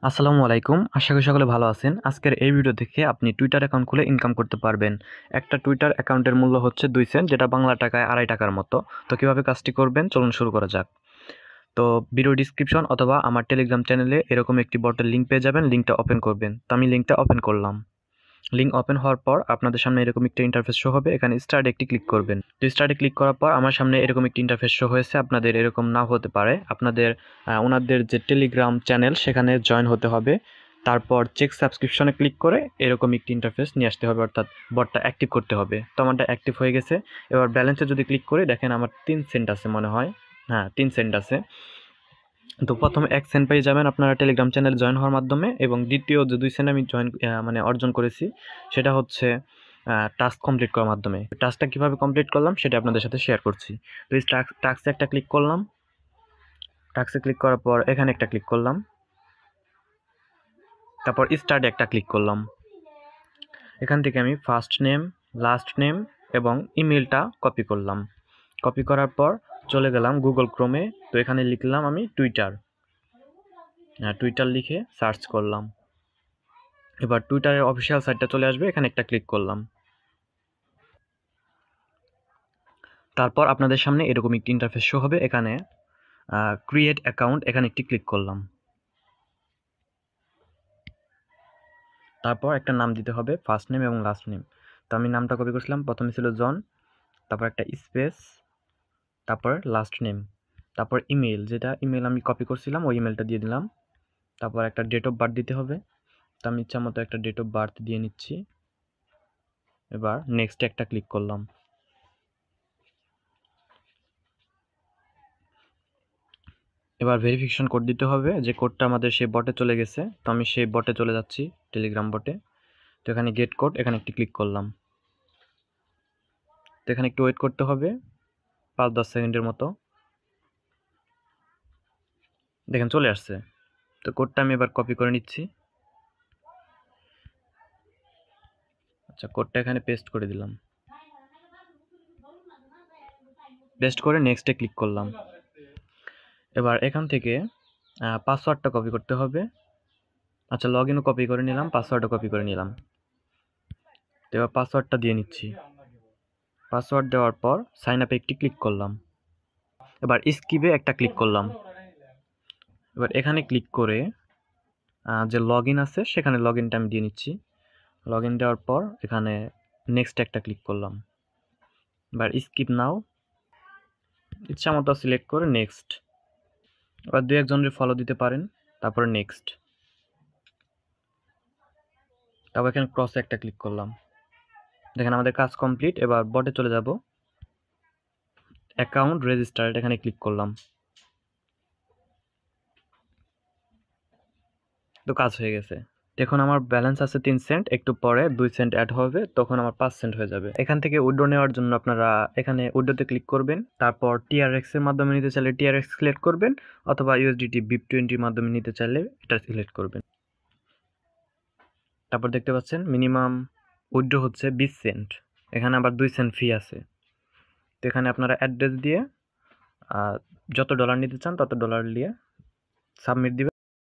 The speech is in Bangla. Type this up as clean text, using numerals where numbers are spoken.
আসসালামু আলাইকুম। আশা করি সকলে ভালো আছেন। আজকের এই ভিডিও দেখে আপনি টুইটার অ্যাকাউন্ট খুলে ইনকাম করতে পারবেন। একটা টুইটার অ্যাকাউন্টের মূল্য হচ্ছে 2 সেন্ট, যেটা বাংলা টাকায় ৳2.5 মতো। তো কিভাবে কাজটি করবেন চলুন শুরু করা যাক। তো ভিডিও ডিসক্রিপশন অথবা আমার টেলিগ্রাম চ্যানেলে এরকম একটি বটের লিঙ্ক পেয়ে যাবেন। লিঙ্কটা ওপেন করবেন। তো আমি লিঙ্কটা ওপেন করলাম। লিঙ্ক ওপেন হওয়ার পর আপনাদের সামনে এরকম একটা ইন্টারফেস শো হবে। এখানে স্টার্টে একটি ক্লিক করবেন। তো স্টার্টে ক্লিক করার পর আমার সামনে এরকম একটি ইন্টারফেস শো হয়েছে। আপনাদের এরকম নাও হতে পারে। আপনাদের ওনাদের যে টেলিগ্রাম চ্যানেল সেখানে জয়েন হতে হবে। তারপর চেক সাবস্ক্রিপশনে ক্লিক করে এরকম একটি ইন্টারফেস নিয়ে আসতে হবে, অর্থাৎ বটটা অ্যাক্টিভ করতে হবে। তো আমারটা অ্যাক্টিভ হয়ে গেছে। এবার ব্যালেন্সে যদি ক্লিক করি দেখেন আমার 3 সেন্ট আছে মনে হয়। হ্যাঁ, 3 সেন্ট আছে। তো প্রথমে 1 সেন্ট পেয়ে যাবেন আপনারা টেলিগ্রাম চ্যানেল জয়েন হওয়ার মাধ্যমে, এবং দ্বিতীয় যে 2 সেন্ট আমি অর্জন করেছি সেটা হচ্ছে টাস্ক কমপ্লিট করার মাধ্যমে। টাস্কটা কীভাবে কমপ্লিট করলাম সেটা আপনাদের সাথে শেয়ার করছি। তো এই টাস্কে একটা ক্লিক করলাম। টাস্কে ক্লিক করার পর এখানে একটা ক্লিক করলাম। তারপর স্টার্টে একটা ক্লিক করলাম। এখান থেকে আমি ফার্স্ট নেম, লাস্ট নেম এবং ইমেলটা কপি করলাম। কপি করার পর চলে গেলাম গুগল ক্রোমে। তো এখানে লিখলাম আমি টুইটার। টুইটার লিখে সার্চ করলাম। এবার টুইটারের অফিসিয়াল সাইটটা চলে আসবে, এখানে একটা ক্লিক করলাম। তারপর আপনাদের সামনে এরকম একটি ইন্টারফেস শো হবে। এখানে ক্রিয়েট অ্যাকাউন্ট, এখানে একটি ক্লিক করলাম। তারপর একটা নাম দিতে হবে, ফার্স্ট নেম এবং লাস্ট নেম। তো আমি নামটা কপি করছিলাম, প্রথমে ছিল জন, তারপর একটা স্পেস, তারপর লাস্ট নেম, তারপর ইমেল, যেটা ইমেল আমি কপি করছিলাম ওই ইমেলটা দিয়ে দিলাম। তারপর একটা ডেট অফ বার্থ দিতে হবে। তো আমি ইচ্ছা মতো একটা ডেট অফ বার্থ দিয়ে নিচ্ছি। এবার নেক্সটে একটা ক্লিক করলাম। এবার ভেরিফিকেশন কোড দিতে হবে, যে কোডটা আমাদের সেই বটে চলে গেছে। তো আমি সেই বটে চলে যাচ্ছি, টেলিগ্রাম বটে। তো এখানে গেট কোড, এখানে একটি ক্লিক করলাম। তো এখানে একটু ওয়েট করতে হবে 5-10 সেকেন্ডের মতো। দেখেন চলে আসছে। তো কোডটা আমি এবার কপি করে নিচ্ছি। আচ্ছা, কোডটা এখানে পেস্ট করে দিলাম। পেস্ট করে নেক্সটে ক্লিক করলাম। এবার এখান থেকে পাসওয়ার্ডটা কপি করতে হবে। আচ্ছা, লগ ইনও কপি করে নিলাম, পাসওয়ার্ডও কপি করে নিলাম। তো এবার পাসওয়ার্ডটা দিয়ে নিচ্ছি। পাসওয়ার্ড দেওয়ার পর সাইন আপে একটি ক্লিক করলাম। এবার স্কিপে একটা ক্লিক করলাম। এবার এখানে ক্লিক করে যে লগ ইন আছে সেখানে লগ ইনটা আমি দিয়ে নিচ্ছি। লগ ইন দেওয়ার পর এখানে নেক্সট একটা ক্লিক করলাম। এবার স্কিপ নাও, ইচ্ছা মতো সিলেক্ট করে নেক্সট। এবার 2-1জনের ফলো দিতে পারেন। তারপরে নেক্সট। তারপর এখানে ক্রসে একটা ক্লিক করলাম। দেখেন আমাদের কাজ কমপ্লিট। এবার বটে চলে যাব। অ্যাকাউন্ট রেজিস্টার্ড, এখানে ক্লিক করলাম। তো কাজ হয়ে গেছে। দেখুন আমার ব্যালেন্স আছে 3 সেন্ট, একটু পরে 2 সেন্ট অ্যাড হবে, তখন আমার 5 সেন্ট হয়ে যাবে। এখান থেকে উইথড্র নেওয়ার জন্য আপনারা এখানে উইথড্রতে ক্লিক করবেন। তারপর টিআরএক্স এর মাধ্যমে নিতে চাইলে টিআরএক্স সিলেক্ট করবেন, অথবা ইউএসডিটি BIP20 এর মাধ্যমে নিতে চাইলে এটা সিলেক্ট করবেন। তারপর দেখতে পাচ্ছেন মিনিমাম উইথড্র হচ্ছে 20 সেন্ট। এখানে আবার 2 সেন্ট ফি আছে। তো এখানে আপনারা অ্যাড্রেস দিয়ে যত ডলার নিতে চান তত ডলার দিয়ে সাবমিট দিবেন।